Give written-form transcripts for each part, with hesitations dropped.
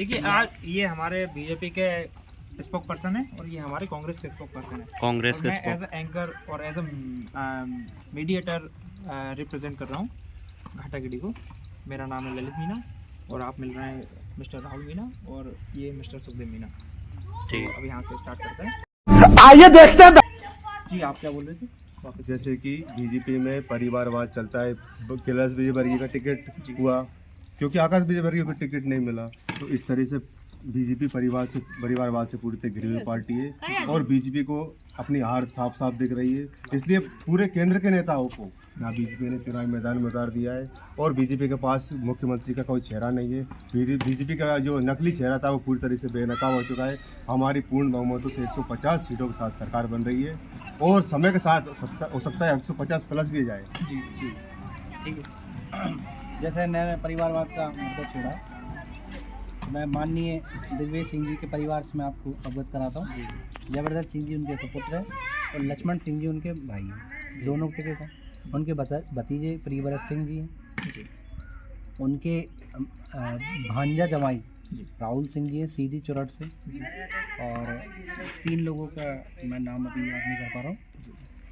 देखिए आज ये हमारे बीजेपी के स्पोक पर्सन है और ये हमारे कांग्रेस के स्पोक पर्सन है। कांग्रेस के मैं एज एंकर और एज मीडिएटर रिप्रेजेंट कर रहा हूँ घाटागिरी को। मेरा नाम है ललित मीना और आप मिल रहे हैं मिस्टर राहुल मीना और ये मिस्टर सुखदेव मीना। ठीक तो अब यहाँ से स्टार्ट करते हैं, आइए देखते हैं। जी आप क्या बोल रहे थे वापस? जैसे कि बीजेपी में परिवारवाद चलता है, कैलाश विजयवर्गीय का टिकट हुआ क्योंकि आकाश विजयवर्गीय को टिकट नहीं मिला, तो इस तरह से बीजेपी परिवारवाद से पूरी तरह घिरी हुई पार्टी है और बीजेपी को अपनी हार साफ साफ दिख रही है। इसलिए पूरे केंद्र के नेताओं को ना बीजेपी ने चुनाव मैदान में उतार दिया है और बीजेपी के पास मुख्यमंत्री का कोई चेहरा नहीं है। बीजेपी का जो नकली चेहरा था वो पूरी तरह से बेनकाब हो चुका है। हमारी पूर्ण बहुमतों से 150 सीटों के साथ सरकार बन रही है और समय के साथ हो सकता है 150 प्लस भी जाए। जी जी ठीक है। जैसे मैंने परिवारवाद का मुद्दा छोड़ा, मैं माननीय दिग्विजय सिंह जी के परिवार से मैं आपको अवगत कराता हूँ। जबरदस्त सिंह जी उनके सुपुत्र हैं और लक्ष्मण सिंह जी उनके भाई हैं, दोनों टिकट हैं। उनके भतीजे प्रियव्रत सिंह जी हैं, उनके भांजा जमाई राहुल सिंह जी हैं सीधी चुरट से, और 3 लोगों का मैं नाम अभी याद नहीं कर पा रहा हूँ।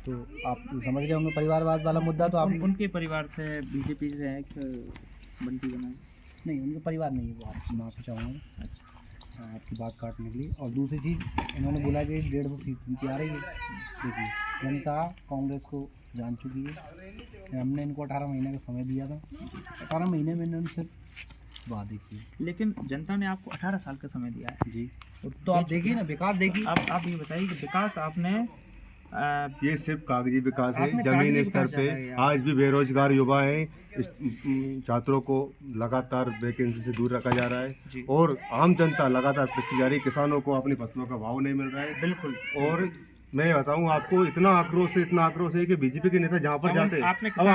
तो आप समझ गए होंगे परिवारवाद वाला मुद्दा। तो आप उनके परिवार से बीजेपी से एक बंटी बना नहीं, उनका परिवार नहीं है, वो आप माफ़ी चाहूँगा आपकी बात काटने के लिए। और दूसरी चीज़, इन्होंने बोला कि 150 सीट उनकी आ रही है। देखिए, जनता कांग्रेस को जान चुकी है। हमने इनको 18 महीने का समय दिया था, 18 महीने में इन्होंने सिर्फ वादे किए, लेकिन जनता ने आपको 18 साल का समय दिया है जी। तो आप देखिए ना, विकास देखिए। आप ये बताइए कि विकास आपने ये सिर्फ कागजी विकास है। आपने जमीनी कागजी स्तर विकास पे चाहा है आज भी बेरोजगार युवा हैं, छात्रों को लगातार वैकेंसी से दूर रखा जा रहा है और आम जनता लगातार पिछड़ी जा रही है। किसानों को अपनी फसलों का भाव नहीं मिल रहा है। बिल्कुल। और मैं बताऊं आपको, इतना आक्रोश है कि बीजेपी के नेता जहां पर जाते हैं। अब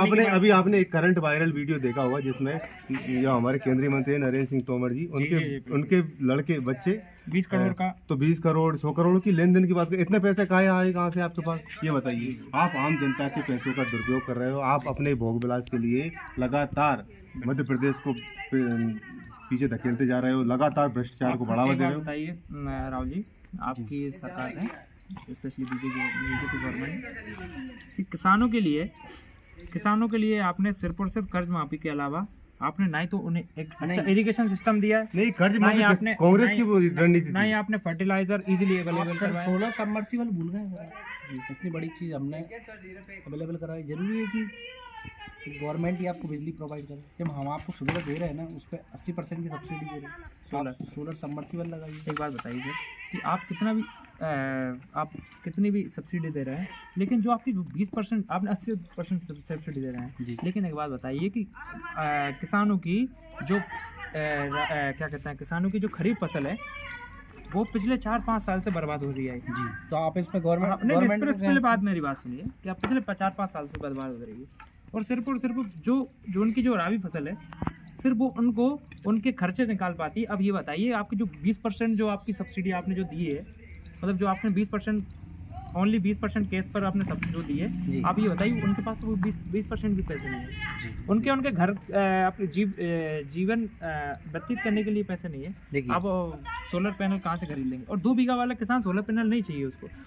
आपने एक करंट वायरल वीडियो देखा होगा जिसमें जो हमारे केंद्रीय मंत्री नरेंद्र सिंह तोमर जी, उनके लड़के बच्चे 20 करोड़ का, तो 20 करोड़ 100 करोड़ की लेन देन की बात करें। इतने पैसे कहाँ से आपके पास, ये बताइए। आप आम जनता के पैसों का दुरुपयोग कर रहे हो। आप अपने भोग विलास के लिए लगातार मध्य प्रदेश को पीछे धकेलते जा रहे हो, लगातार भ्रष्टाचार को बढ़ावा दे रहे हो। बताइए राहुल जी, आपकी सरकार है, स्पेशली बीजेपी गवर्नमेंट, किसानों के लिए आपने सिर्फ और सिर्फ कर्ज माफी के अलावा आपने ना ही तो उन्हें एक अच्छा इरिगेशन सिस्टम दिया है, नहीं कर्ज माफी कांग्रेस की वो रणनीति ना ही आपने फर्टिलाइजर इजीली अवेलेबल करवाया। सोलर सबमर्सिबल भूल गए। इतनी बड़ी चीज़ हमने अवेलेबल कराई। जरूरी है कि गवर्नमेंट ही आपको बिजली प्रोवाइड करे। जब हम आपको सुविधा दे रहे हैं ना, उस पर 80% की सब्सिडी दे रहे हैं। सोलर सबमर्सिबल लगाइए। एक बात बताइए सर कि आप कितनी भी सब्सिडी दे रहे हैं, लेकिन जो आपकी 20% आपने 80% सब्सिडी दे रहे हैं, लेकिन एक बात बताइए कि किसानों की जो क्या कहते हैं, किसानों की जो खरीफ फसल है वो पिछले 4-5 साल से बर्बाद हो रही है जी। तो आप इस पर गवर्नमेंट पहले बात मेरी बात सुनिए कि आप पिछले 4-5 साल से बर्बाद हो रही है और सिर्फ जो उनकी जो राबी फसल है सिर्फ वो उनको उनके खर्चे निकाल पाती है। अब ये बताइए, आपकी जो 20% जो आपकी सब्सिडी आपने जो दी है, मतलब जो आपने 20% ओनली 20% केस पर आपने सब जो दी है, आप ये बताइए उनके पास तो वो 20% भी पैसे नहीं है। उनके घर अपने जीवन व्यतीत करने के लिए पैसे नहीं है। आप सोलर पैनल कहाँ से खरीद लेंगे? और 2 बीघा वाला किसान सोलर पैनल नहीं चाहिए,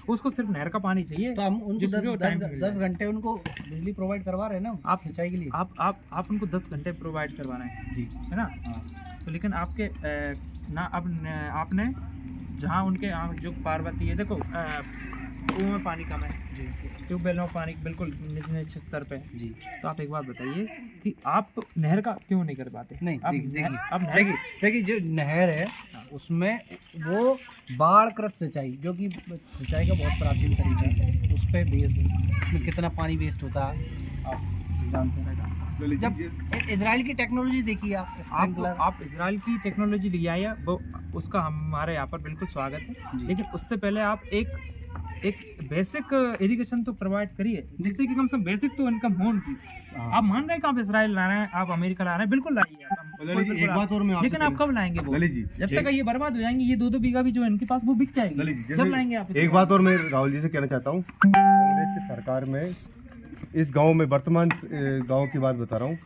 उसको सिर्फ नहर का पानी चाहिए। तो हम उनको 10 घंटे उनको बिजली प्रोवाइड करवा रहे हैं ना, आप सिंचाई के लिए। आप उनको 10 घंटे प्रोवाइड करवा रहे हैं जी, है ना? तो लेकिन आपके आपने जहाँ उनके जो पार्वती है, देखो कुएं में पानी कम है जी, ट्यूबवेल में पानी बिल्कुल निचले स्तर पे है जी। तो आप एक बात बताइए कि आप नहर का क्यों नहीं कर पाते? नहीं, देखिए जो नहर है उसमें वो बाढ़कृत सिंचाई, जो कि सिंचाई का बहुत प्राचीन तरीका है, उस पर बेस्ड है। उसमें कितना पानी वेस्ट होता है आप जानते हैं। जब इजराइल की टेक्नोलॉजी देखिए आप इजराइल की टेक्नोलॉजी ले आए, वो उसका हमारे यहाँ पर बिल्कुल स्वागत है, लेकिन उससे पहले आप एक बेसिक इरिगेशन तो प्रोवाइड करिए, जिससे कि कम से कम बेसिक तो इनकम हो उनकी। आप मान रहे हैं कि आप इजराइल ला रहे हैं, आप अमेरिका ला रहे हैं, बिल्कुल लाइए एक बात और मैं लेकिन आप कब लाएंगे वो? जब तक ये बर्बाद हो जाएंगे, ये 2-2 बीघा भी जो है इनके पास वो बिक जाएंगे, जब लाएंगे आप? एक बात और मैं राहुल जी से कहना चाहता हूँ, कांग्रेस की सरकार में इस गांव में, वर्तमान गांव की बात बता रहा हूँ,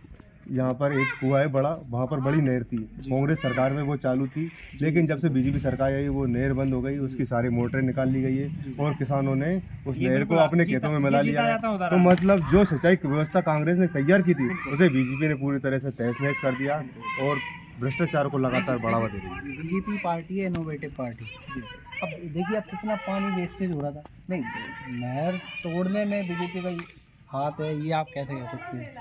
यहाँ पर एक कुआं है बड़ा, वहाँ पर बड़ी नहर थी, कांग्रेस सरकार में वो चालू थी, लेकिन जब से बीजेपी सरकार आई वो नहर बंद हो गई, उसकी सारी मोटरें निकाल ली गई है और किसानों ने उस नहर को अपने खेतों में मिला लिया है। तो मतलब जो सिंचाई की व्यवस्था कांग्रेस ने तैयार की थी उसे बीजेपी ने पूरी तरह से तहस नहस कर दिया और भ्रष्टाचार को लगातार बढ़ावा दे रही है। बीजेपी पार्टी है इनोवेटिव पार्टी। अब देखिए अब कितना पानी वेस्टेज हो रहा था, नहीं नहर तोड़ने में बीजेपी का हाथ है, ये आप कैसे कह सकते हैं?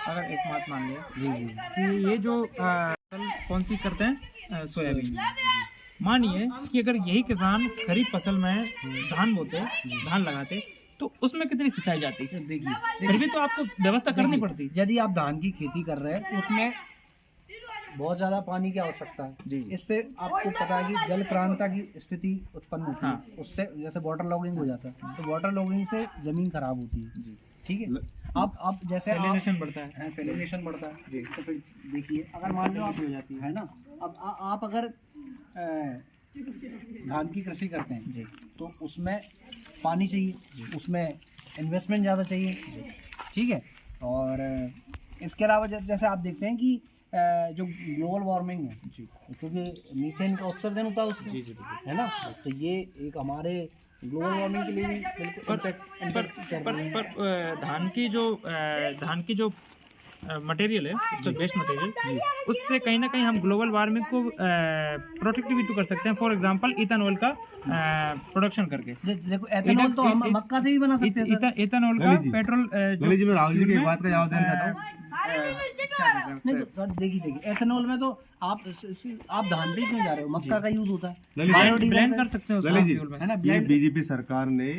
अगर एक बात मान लिया जी जी कि ये जो कौन सी करते हैं सोयाबीन, मानिए कि अगर यही किसान खरीफ फसल में धान बोते, धान लगाते, तो उसमें कितनी सिंचाई जाती? देखिए फिर भी तो आपको व्यवस्था करनी पड़ती। यदि आप धान की खेती कर रहे हैं उसमें बहुत ज़्यादा पानी की आवश्यकता है जी। इससे आपको पता है कि जल क्रांता की स्थिति उत्पन्न होती है। हाँ। उससे जैसे वाटर लॉगिंग हो जाता है, तो वाटर लॉगिंग से ज़मीन खराब होती है। ठीक है, आप जैसे सैलिनेशन बढ़ता है, सैलिनेशन बढ़ता है जी। तो फिर देखिए अगर मान लो आप हो जाती है है ना, अब आप अगर धान की कृषि करते हैं जी, तो उसमें पानी चाहिए, उसमें इन्वेस्टमेंट ज़्यादा चाहिए। ठीक है, और इसके अलावा जैसे आप देखते हैं कि जो ग्लोबल वार्मिंग है जी, क्योंकि मीथेन का उत्सर्जन होता है उससे, जी, जी, है ना, तो ये एक हमारे ग्लोबल वार्मिंग के लिए भी बिल्कुल पर धान की जो मटेरियल है, उसका वेस्ट मटेरियल, उससे कहीं ना कहीं हम ग्लोबल वार्मिंग को प्रोटेक्ट भी तो कर सकते हैं। फॉर एग्जांपल इथेनॉल का प्रोडक्शन करके। देखो एथेनॉल तो हम मक्का से भी बना सकते हैं सर। इथेनॉल का पेट्रोल जी, मैं राहुल जी की एक बात का जवाब देना चाहता हूँ। नहीं तो देखिए एथेनॉल में तो आप धान पे क्यों जा रहे हो, मक्का का यूज होता है, ब्लेंड कर सकते हैं ललित जी, फ्यूल में, है ना। ये बीजेपी सरकार ने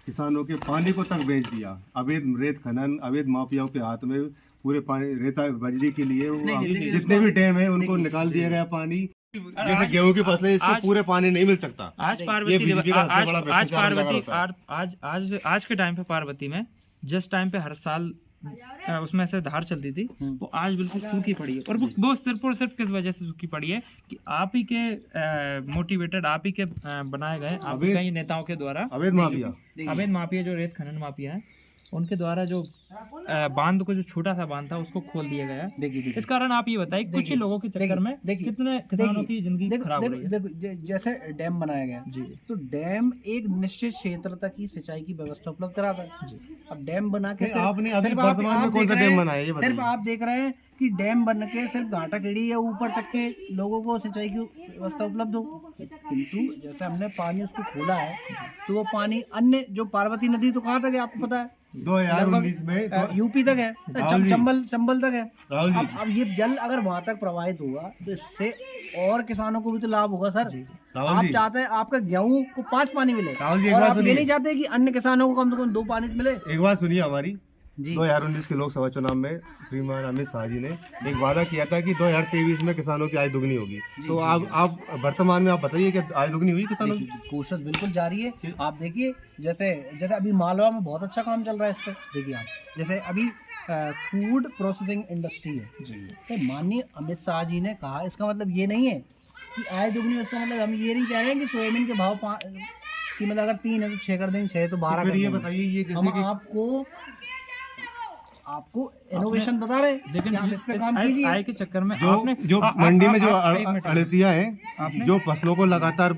किसानों के पानी को तक बेच दिया। अवैध रेत खनन, अवैध माफियाओं के हाथ में पूरे पानी, रेता बजरी के लिए वो जितने भी डैम है उनको निकाल दिया गया पानी। जैसे गेहूं की फसलें, इसको पूरे पानी नहीं मिल सकता। आज के टाइम पे पार्वती में जिस टाइम पे हर साल उसमें से धार चलती थी, वो आज बिल्कुल सूखी पड़ी है। और वो सिर्फ और सिर्फ किस वजह से सूखी पड़ी है कि आप ही के मोटिवेटेड, आप ही के बनाए गए, आप ही कई नेताओं के द्वारा अवैध माफिया जो रेत खनन माफिया है, उनके द्वारा जो बांध को, जो छोटा सा बांध था, उसको खोल दिया गया। देखिए इस कारण आप ये बताइए कुछ ही लोगों के चक्कर में कितने किसानों की जिंदगी खराब हो रही है। जैसे डैम बनाया गया जी, तो डैम एक निश्चित क्षेत्र तक ही सिंचाई की व्यवस्था उपलब्ध कराता है जी। अब डैम बना के आपने अभी वर्तमान में कौन सा डैम बनाया है? सिर्फ आप देख रहे हैं कि डैम बन के सिर्फ घाटा खेड़ी या ऊपर तक के लोगों को सिंचाई की व्यवस्था उपलब्ध हो, किंतु जैसे हमने पानी उसको खोला है तो वो पानी अन्य जो पार्वती नदी तो कहाँ तक है आपको पता है? 2019 में यूपी तक है, चंबल तक है। अब ये जल अगर वहां तक प्रवाहित होगा तो इससे और किसानों को भी तो लाभ होगा सर। आप चाहते हैं आपका गेहूं को 5 पानी मिले, और आप ये नहीं चाहते कि अन्य किसानों को कम से कम 2 पानी मिले। एक बात सुनिए हमारी, 2019 के लोकसभा चुनाव में श्रीमान अमित शाह जी ने एक वादा किया था कि 2023 में किसानों की आय दुगनी होगी। तो आप वर्तमान में आप बताइए कि आय दुगनी हुई किसानों की? कोशिश बिल्कुल जारी है। आप देखिए जैसे अभी मालवा में बहुत अच्छा काम चल रहा है इस पर। देखिए आप जैसे अभी फूड प्रोसेसिंग इंडस्ट्री है, तो माननीय अमित शाह जी ने कहा, इसका मतलब ये नहीं है कि आय दुगनी, उसका मतलब हम ये नहीं कह रहे हैं कि सोयाबीन के भाव कि मतलब अगर 3 है तो 6 कर देंगे, 6 तो 12 कर देंगे। ये बताइए, ये हम आपको इनोवेशन बता रहे, लेकिन इस पे काम कीजिए। आय के चक्कर में जो मंडी में जो अड़तियां हैं, जो फसलों को लगातार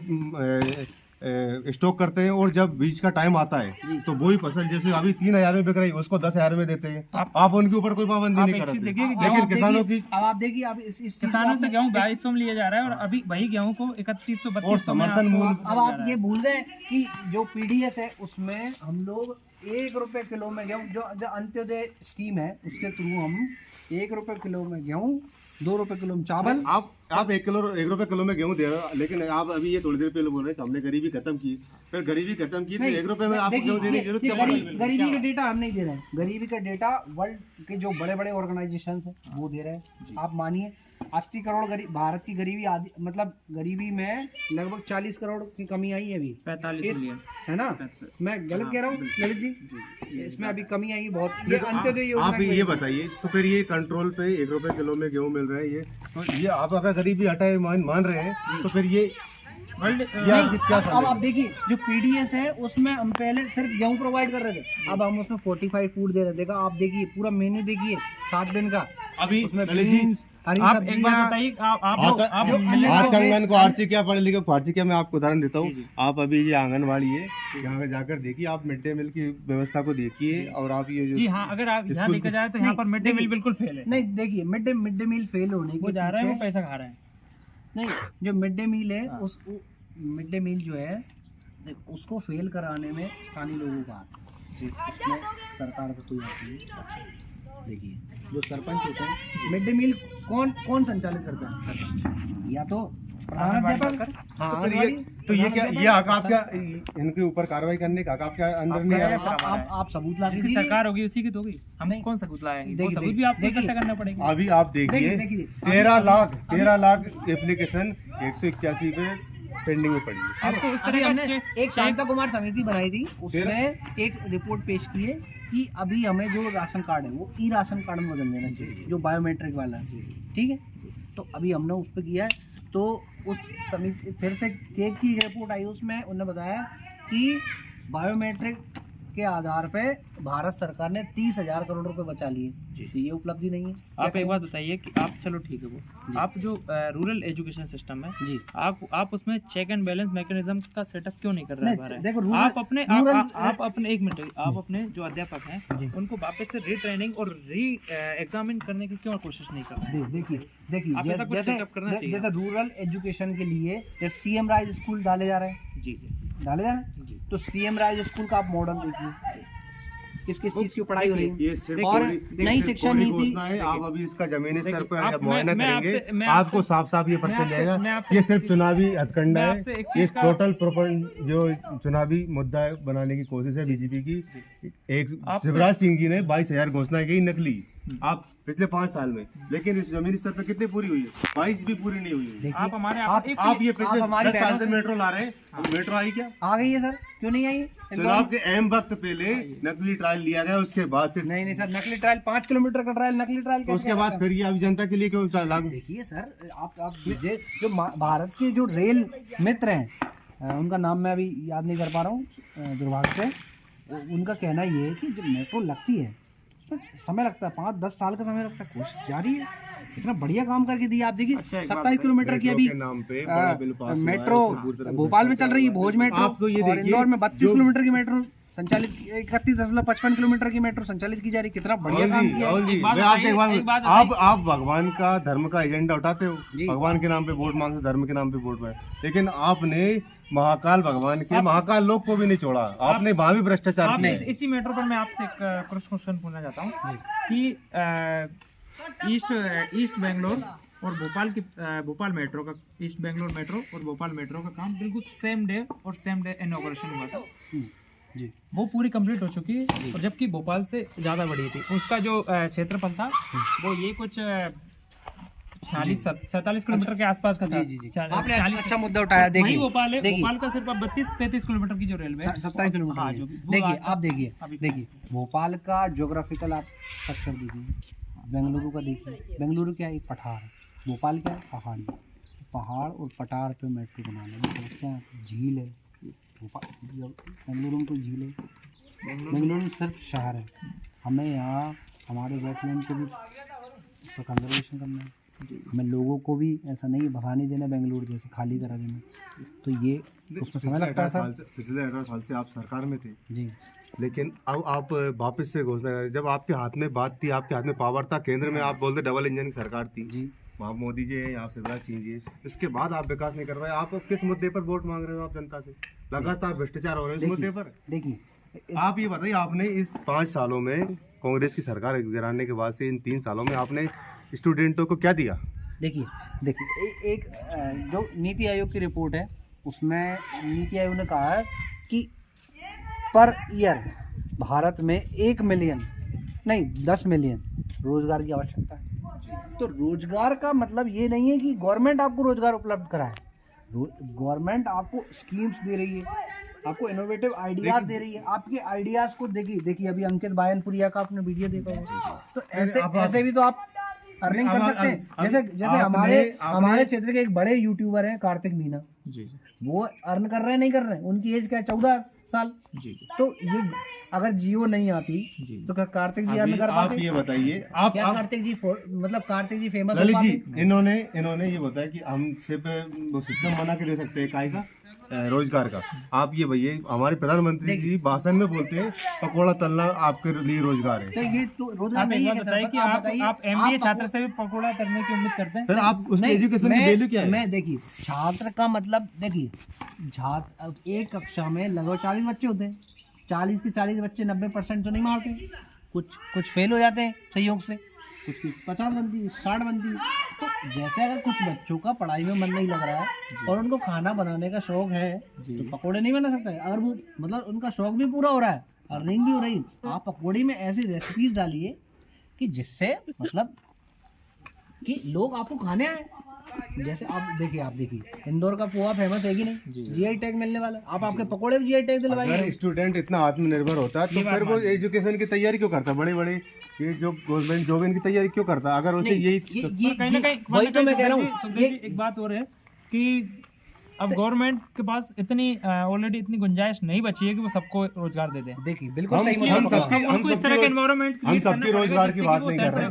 स्टॉक करते हैं, और जब बीज का टाइम आता है तो वही फसल जैसे अभी 3000 में बिक रही है उसको 10,000 में देते हैं। आप उनके ऊपर कोई पाबंदी नहीं करते, लेकिन किसानों की, अब आप देखिए अब इस किसानों से गेहूं 2200 में लिया जा रहा है, और अभी वही गेहूं को 3100 और समर्थन मूल्य। अब आप ये भूल गए कि जो पीडीएस है उसमें हम लोग 1 रुपए किलो में गेहूँ, जो अंत्योदय स्कीम है उसके थ्रू हम 1 रुपए किलो में गेहूँ, 2 रुपए किलो में चावल। आप 1 रुपए किलो में गेहूं दे रहे हो, लेकिन आप अभी ये थोड़ी देर पहले बोल रहे थे हमने गरीबी खत्म की, फिर गरीबी खत्म की तो 1 रुपए में आपको गेहूं देने की जरूरत क्या पड़ी? गरीबी का डेटा हम नहीं दे रहे हैं, गरीबी का डेटा वर्ल्ड के जो बड़े बड़े ऑर्गेनाइजेशन है वो दे रहे हैं। आप मानिए 80 करोड़ भारत की गरीबी मतलब गरीबी में लगभग 40 करोड़ की कमी आई है अभी, 45 मिलियन है ना। मैं गलत कह रहा हूँ ललित जी? इसमें अभी कमी आई बहुत। ये अंत्योदय आप ये बताइए, तो फिर ये कंट्रोल पे 1 रुपए किलो में गेहूं मिल रहा है, ये तो ये आप अगर गरीबी हटाए मान रहे हैं तो फिर ये वर्ल्ड ये आपकी क्या अब समझ आप देखिए जो पीडीएस है उसमें हम पहले सिर्फ गेहूं प्रोवाइड कर रहे थे, अब हम उसमें फोर्टिफाइड फूड दे रहे थे। देखा आप, देखिए पूरा मेन्यू देखिए 7 दिन का, अभी उसमें ललित जी, बीन्स, हरी आप एक बात सब्जियां। बताइए, आप आज मिलेट का आंगन को आरसी क्या पढ़े लिखे आरसी क्या, मैं आपको उदाहरण देता हूँ। जी, जी। आप अभी ये आंगनवाड़ी है, यहाँ जाकर देखिए, आप मिड डे मील की व्यवस्था को देखिए, और आप ये जी जो हाँ, अगर आप यहाँ स्कूल देखा की- जाए तो यहाँ पर मिड डे मील देखिए, बिल्कुल फेल है। नहीं देखिए मिड डे मील फेल होने वो के जा रहा है, वो पीछे, पैसा खा रहे हैं। नहीं जो मिड डे मील है हाँ। उस मिड डे मील जो है उसको फेल कराने में स्थानीय लोगों का हाथ है। उसमें सरकार का कोई हाथ नहीं। देखिए जो सरपंच होते हैं, मिड डे मील कौन संचालित करता है? सरपंच या तो प्रधानाध्यापक। हाँ तो फिर ये क्या, ये हक आपका इनके ऊपर कार्रवाई करने का हक आपके अंदर नहीं है? आप सबूत ला जिसकी दीजिए। सरकार होगी उसी की तो होगी, हम नहीं। कौन सबूत लाएंगे? वो देखिए, सबूत भी आपको देखिए। इकट्ठा करना पड़ेगा। अभी आप देखिए देखिए 13 लाख एप्लीकेशन 181 पे पेंडिंग में पड़ी है। आपको इस अभी तरह हमने का एक शांता कुमार समिति बनाई थी, उसमें एक रिपोर्ट पेश की है कि अभी हमें जो राशन कार्ड है वो ई राशन कार्ड में बदल देना चाहिए, जो बायोमेट्रिक वाला है। ठीक है, तो अभी हमने उस पर किया है। तो उस समिति फिर से केक की रिपोर्ट आई, उसमें उन्होंने बताया कि बायोमेट्रिक के आधार पे भारत सरकार ने 30,000 करोड़ रुपए बचा लिए। तो ये उपलब्धि नहीं है। आप एक बात बताइए कि आप, चलो ठीक है, वो आप जो रूरल एजुकेशन सिस्टम है, जी आप उसमें चेक एंड बैलेंस मैकेनिज्म का सेटअप क्यों नहीं कर रहे नहीं, हैं? देखो आप अपने आप अपने एक मिनट, आप जी। अपने जो अध्यापक जी। हैं उनको वापस से रीट्रेनिंग और री एग्जामिन करने की क्यों कोशिश नहीं कर रहे हैं? देखिए आप ऐसा कुछ जैसे setup करना चाहिए। जैसे रूरल एजुकेशन के लिए जैसे सीएम राज स्कूल डाले जा रहे हैं, जी जी डाले जा रहे हैं। जी। तो सीएम राज स्कूल का आप मॉडल देखिए, किस चीज की पढ़ाई हो रही है। ये सिर्फ और कोरी- नई सिर्फ शिक्षा कोरी नीति, घोषणा है। आप अभी इसका जमीनी स्तर देखिए, पर आप- जब मुआयना मैं करेंगे, आपसे- मैं आपको आपसे- साफ साफ ये पता मैं चल आपसे- जाएगा। मैं आपसे ये एक सिर्फ चीज- चुनावी हथकंडा मैं है। आपसे एक ये चीज का- टोटल जो चुनावी मुद्दा बनाने की कोशिश है बीजेपी की। एक आपसे- शिवराज सिंह जी ने 22,000 घोषणा की नकली, आप पिछले 5 साल में, लेकिन इस जमीनी स्तर पर कितने पूरी हुई है? 22 भी पूरी नहीं हुई है। देखिए, आप हमारे आप- आप ये पिछले हमारी 10 साल से बहनों मेट्रो ला रहे हैं, मेट्रो आई क्या? आ गई है सर, क्यों नहीं आई? चुनाव के अहम वक्त पहले नकली ट्रायल लिया गया, उसके बाद से नहीं सर, नकली ट्रायल 5 किलोमीटर का ट्रायल, नकली ट्रायल कैसे उसके बाद आता है? फिर ये अभी जनता के लिए क्यों लागू? देखिए सर, आप दीजिए जो भारत के जो रेल मित्र हैं, उनका नाम मैं अभी याद नहीं कर पा रहा हूँ दुर्भाग्य से, उनका कहना ये है कि जब मेट्रो लगती है तो समय लगता है, 5-10 साल का समय लगता है। कोशिश जारी है, इतना बढ़िया काम करके दिया। आप देखिए अच्छा, एक बात 27 किलोमीटर की अभी के नाम पे बड़ा बिल पास हुआ है, मेट्रो इसको पूरी तरह भोपाल में चल रही है, भोज मेट्रो, आप तो ये और देखिए, इंदौर में 32 जो- किलोमीटर की मेट्रो संचालित, 31.55 किलोमीटर की मेट्रो संचालित की जा रही। कितना बढ़िया काम किया है। राहुल जी, एक बात मैं आपसे बताइए, एक एक बात, बात आप भगवान का धर्म का एजेंडा उठाते हो, जी। भगवान के नाम पे वोट मांगते, धर्म के नाम पे वोट मांगे, लेकिन आपने महाकाल भगवान के महाकाल लोक को भी नहीं छोड़ा, आपने वहां भी भ्रष्टाचार आप किया। इसी मेट्रो पर मैं आपसे एक क्वेश्चन पूछना चाहता हूँ कि ईस्ट बेंगलोर और भोपाल मेट्रो का, ईस्ट बेंगलोर मेट्रो और भोपाल मेट्रो का काम बिल्कुल सेम डे इनॉग्रेशन हुआ था। जी वो पूरी कंप्लीट हो चुकी है, और जबकि भोपाल से ज़्यादा बड़ी थी। उसका जो क्षेत्रफल था वो ये कुछ 47 किलोमीटर के आसपास का था। जी जी, 40 आपने अच्छा मुद्दा उठाया। वही देखिए भोपाल है, देखिए, भोपाल का सिर्फ 32-33 किलोमीटर की जो रेलवे है, 27 किलोमीटर हाँ, की जो है। वो देखिए आज तक- आप देखिए अभी- देखिए भोपाल का ज्योग्राफिकल आप स्ट्रक्चर देखिए, बेंगलुरु का देखिए, बेंगलुरु क्या है? एक पठार है, भोपाल क्या है? पहाड़ी। पहाड़ और पठार पे मेट्रो बनाने में समस्या, झील है भोपाल, बेंगलुरु में कोई झील है? बेंगलुरु सिर्फ शहर है। हमें यहाँ हमारे वेटलैंड को भी उसका कंजर्वेशन करना है, हमें लोगों को भी ऐसा नहीं भगाने देना बेंगलुरु जैसे खाली करा देना। तो ये उसमें समय लगता है सर। पिछले 18 साल से आप सरकार में थे, जी लेकिन अब आप वापस से घोषणा करें, जब आपके हाथ में बात थी, आपके हाथ में पावर था, केंद्र में आप बोलते डबल इंजन की सरकार थी, जी वहाँ मोदी जी है, यहाँ शिवराज सिंह जी है, इसके बाद आप विकास नहीं कर पाए। आप किस मुद्दे पर वोट मांग रहे हो? आप जनता से लगातार भ्रष्टाचार हो रहे हैं इस मुद्दे पर। देखिए आप ये बताइए, आपने इस 5 सालों में कांग्रेस की सरकार गिराने के बाद से इन 3 सालों में आपने स्टूडेंटों को क्या दिया? देखिए एक जो नीति आयोग की रिपोर्ट है, उसमें नीति आयोग ने कहा है कि पर ईयर भारत में 1 मिलियन नहीं 10 मिलियन रोजगार की आवश्यकता है। तो रोजगार का मतलब ये नहीं है कि गवर्नमेंट आपको रोजगार उपलब्ध कराए, गवर्नमेंट आपको स्कीम्स दे रही है, आपको इनोवेटिव आइडियाज दे रही है। आपके आइडियाज को देखिए अभी अंकित बायनपुरिया का आपने वीडियो देखा होगा, तो ऐसे भी तो आप अर्निंग कर सकते हैं। जैसे जैसे हमारे क्षेत्र के एक बड़े यूट्यूबर हैं कार्तिक मीना, जी जी वो अर्न कर रहे हैं नहीं कर रहे हैं, उनकी एज क्या है 14 साल। जी तो ये अगर जियो नहीं आती जी तो क्या कार्तिक जी अर्न कर आप पाते? ये बताइए, आप कार्तिक जी मतलब कार्तिक जी फेमस हो ललित पाते? जी, इन्होंने ये बताया कि हम सिर्फ वो सिस्टम बना के दे सकते हैं काय का रोजगार का। आप ये भैया, हमारे प्रधानमंत्री जी भाषण में बोलते हैं पकौड़ा तलना आपके लिए रोजगार है। तो ये तो रोजगार आप में एक ये बात कहता बताइए है, कि आप एमबीए छात्र से भी पकौड़ा करने की उम्मीद करते हैं? फिर आप उसकी एजुकेशन की वैल्यू क्या है? मैं देखिए छात्र का मतलब देखिए, एक कक्षा में लगभग 40 बच्चे होते हैं, 40 के 40 बच्चे 90% तो नहीं मारते, कुछ फेल हो जाते हैं संयोग से, कुछ 50 बनती, 60 बनती। तो जैसे अगर कुछ बच्चों का पढ़ाई में मन नहीं लग रहा है और उनको खाना बनाने का शौक है तो पकोड़े नहीं बना सकते। अगर वो मतलब उनका शौक भी पूरा हो रहा है, अर्निंग भी हो रही, आप पकौड़ी में ऐसी रेसिपीज डालिए कि जिससे मतलब कि लोग आपको खाने आए। जैसे आप देखिए इंदौर का पोहा फेमस है कि नहीं, जीआई टैग मिलने वाला, आप आपके पकोड़े भी जीआई टैग दिलवाएंगे। अगर स्टूडेंट इतना आत्मनिर्भर होता है तो फिर वो एजुकेशन की तैयारी क्यों करता? बड़े ये जो गवर्नमेंट जॉब इनकी तैयारी क्यों करता? अगर उसे यही कहीं ना कहीं वही तो मैं कह रहा हूँ। सुखदेव जी, एक बात और है कि अब गवर्नमेंट के पास इतनी ऑलरेडी इतनी गुंजाइश नहीं बची है कि वो सबको रोजगार दे दें। देखिए बिल्कुल हम सही सबकी रोजगार की बात नहीं कर रहे,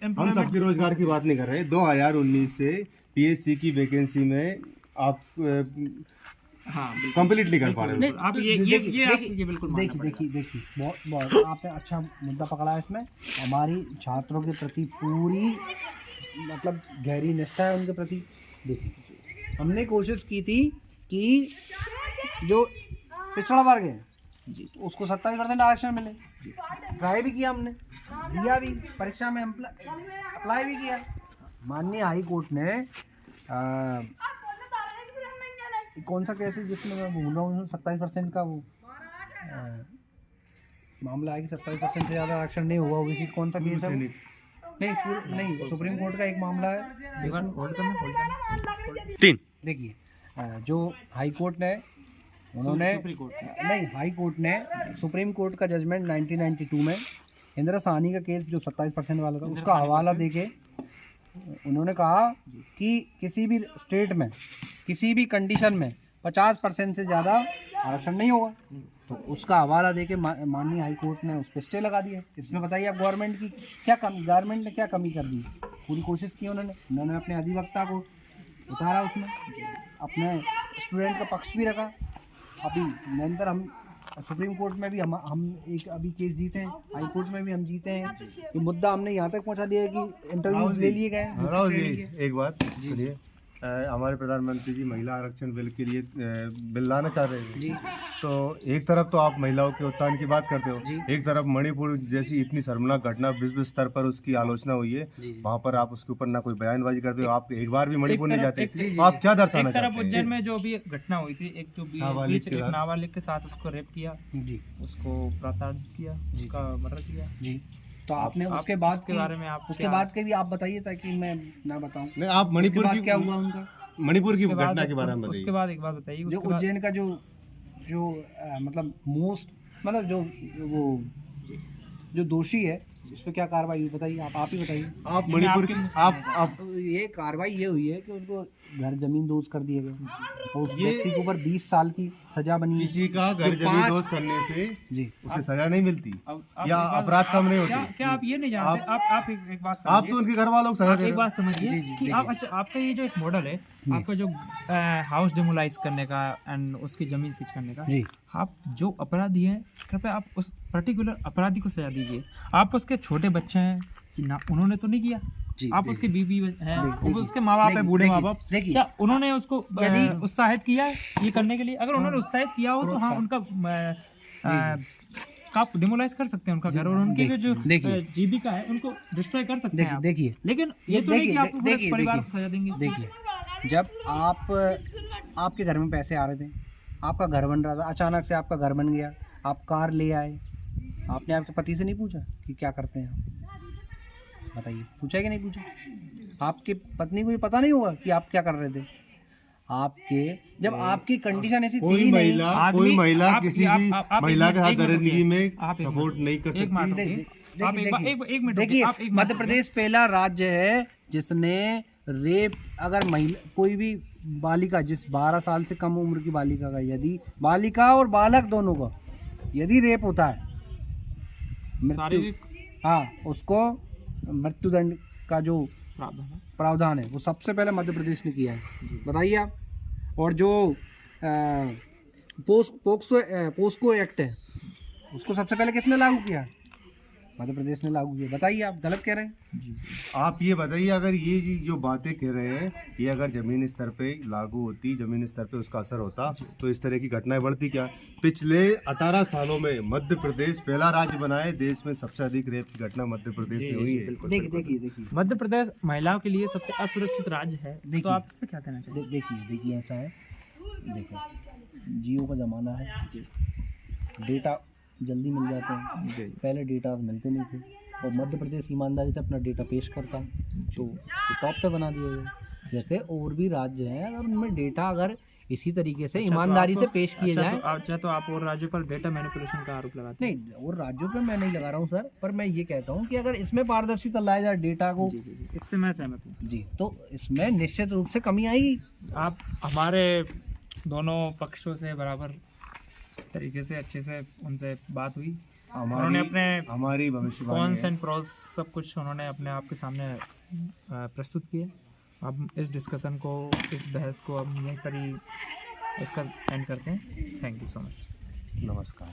हम सबकी रोजगार की बात नहीं कर रहे। 2019 से पीएससी की वैकेंसी में आप कंप्लीटली कर पा रहे हो। आप ये बिल्कुल देखिए बहुत आपने अच्छा मुद्दा पकड़ा है इसमें। हमारी छात्रों के प्रति पूरी मतलब गहरी निष्ठा है उनके प्रति। देखिए हमने कोशिश की थी कि जो पिछड़ा वर्ग है उसको 27% आरक्षण मिले, ट्राई भी किया हमने, दिया भी, परीक्षा में अप्लाई भी किया। माननीय हाई कोर्ट ने कौन सा केस है जिसमें मैं भूल रहा हूँ 27% का वो मामला है कि 27% से ज़्यादा आरक्षण नहीं हुआ ओबीसी, कौन सा केस है? नहीं सुप्रीम कोर्ट का एक मामला है। देखिए जो हाई कोर्ट ने उन्होंने नहीं हाई कोर्ट ने सुप्रीम कोर्ट का जजमेंट 1992 में इंदिरा साहनी का केस जो 27% वाला था उसका हवाला देके उन्होंने कहा कि किसी भी स्टेट में किसी भी कंडीशन में 50% से ज़्यादा आरक्षण नहीं होगा। तो उसका हवाला देके माननीय हाई कोर्ट ने उस पर स्टे लगा दिया। इसमें बताइए आप गवर्नमेंट की क्या कमी, गवर्नमेंट ने क्या कमी कर दी? पूरी कोशिश की उन्होंने अपने अधिवक्ता को उतारा, उसमें अपने स्टूडेंट का पक्ष भी रखा। अभी निरंतर हम सुप्रीम कोर्ट में भी हम एक अभी केस जीते हैं, हाई कोर्ट में भी हम जीते हैं। ये मुद्दा हमने यहाँ तक पहुँचा दिया है कि इंटरव्यू ले लिए गए। एक बात सुनिए, हमारे प्रधानमंत्री जी महिला आरक्षण बिल के लिए बिल लाना चाह रहे हैं जी। तो एक तरफ तो आप महिलाओं के उत्थान की बात करते हो, एक तरफ मणिपुर जैसी इतनी शर्मनाक घटना विश्व स्तर पर उसकी आलोचना हुई है, वहाँ पर आप उसके ऊपर ना कोई बयानबाजी करते हो। आप एक बार भी मणिपुर नहीं जाते, आप क्या दर्शाना चाहते हैं? एक तरफ उज्जैन में जो भी घटना हुई थी, एक जो नाबालिग के साथ उसको रेप किया जी, उसको प्रताड़ित किया, उसका मर्डर किया जी। तो आपने उसके बाद के बारे में उसके बाद के भी आप बताइए ताकि मैं ना बताऊं। नहीं, आप मणिपुर की क्या हुआ उनका, मणिपुर की घटना के बारे में बताइए। उसके बाद एक बात बताइए, जो उज्जैन का जो मतलब मोस्ट मतलब वो जो दोषी है इस पर क्या कार्रवाई हुई बताइए, आप ही बताइए। आप मणिपुर आप ये कार्रवाई ये हुई है कि उनको घर जमीन दोज कर दिए गए और उस व्यक्ति के ऊपर 20 साल की सजा बनी। किसी का घर जमीन दोज करने से जी उसे सजा नहीं मिलती या अपराध कम नहीं होते। क्या आप ये नहीं जानते? आप एक बात समझिए, आप तो उनके घर वालों को सजा दे रहे हैं। एक बात समझिए कि आप अच्छा आपका ये जो एक मॉडल है आपका जो हाउस डिमोलाइज करने का एंड उसकी जमीन सीज करने का, आप जो अपराधी हैं कृपया आप उस पर्टिकुलर अपराधी को सजा दीजिए। आप उसके छोटे बच्चे हैं कि ना उन्होंने तो नहीं किया, आप उसके बीवी हैं, उसके माँ बाप है, बूढ़े माँ बाप, क्या उन्होंने उसको उत्साहित किया ये करने के लिए? अगर उन्होंने उत्साहित किया हो तो हाँ उनका आप डिमोलाइज कर सकते हैं उनका घर और उनकी जो जीविका है उनको डिस्ट्रॉय कर सकते हैं। देखिए लेकिन ये तो नहीं कि आप पूरे परिवार को सजा देंगे। देखिए जब आपके घर में पैसे आ रहे थे, आपका घर बन रहा था, अचानक से आपका घर बन गया, आप कार ले आए, आपने आपके पति से नहीं पूछा कि क्या करते हैं आप? बताइए, पूछा कि नहीं पूछा? आपकी पत्नी को ये पता नहीं हुआ कि आप क्या कर रहे थे? जब आपकी कंडीशन ऐसी थी कोई महिला किसी भी महिला के साथ दरिंदगी में सपोर्ट नहीं कर सकती। आप एक मिनट देखिए, आप एक मिनट मध्य प्रदेश पहला राज्य है जिसने रेप, अगर महिला कोई भी बालिका, जिस 12 साल से कम उम्र की बालिका का, यदि बालिका और बालक दोनों का यदि रेप होता है, मृत्यु, शारीरिक हाँ, उसको मृत्युदंड का जो प्रावधान है। प्रावधान है वो सबसे पहले मध्य प्रदेश ने किया है। बताइए आप। और जो पोस्को एक्ट है उसको सबसे पहले किसने लागू किया? मध्य प्रदेश ने लागू किया। बताइए, आप गलत कह रहे हैं। आप ये बताइए, अगर ये जो बातें कह रहे हैं ये अगर जमीन स्तर पे लागू होती, जमीन स्तर पे उसका असर होता, तो इस तरह की घटनाएं बढ़ती क्या? पिछले 18 सालों में मध्य प्रदेश पहला राज्य बना है देश में सबसे अधिक रेप की घटना मध्य प्रदेश में हुई है। देखिए मध्य प्रदेश महिलाओं के लिए सबसे असुरक्षित राज्य है, तो आप इस पे क्या कहना चाहिए? देखिए ऐसा है, देखो जियो का ज़माना है, डेटा जल्दी मिल जाते हैं, पहले डेटा मिलते नहीं थे, और मध्य प्रदेश ईमानदारी से अपना डेटा पेश करता है तो टॉप पे बना दिया गया। जैसे और भी राज्य हैं, अगर उनमें डेटा अगर इसी तरीके से ईमानदारी से पेश किए जाए। तो आप और राज्यों पर डेटा मैनिपुलेशन का आरोप लगाते हैं? नहीं, और राज्यों पे मैं नहीं लगा रहा हूँ सर, पर मैं ये कहता हूँ कि अगर इसमें पारदर्शिता लाया जाए डेटा को, इससे मैं सहमत हूँ जी, तो इसमें निश्चित रूप से कमी आएगी। आप हमारे दोनों पक्षों से बराबर तरीके से अच्छे से उनसे बात हुई, उन्होंने अपने हमारी भविष्यवाणी कॉन्स है। एंड प्रोस सब कुछ उन्होंने अपने आप के सामने प्रस्तुत किए। अब इस डिस्कशन को, इस बहस को अब यहीं पर ही इसका एंड करते हैं। Thank you so much. नमस्कार।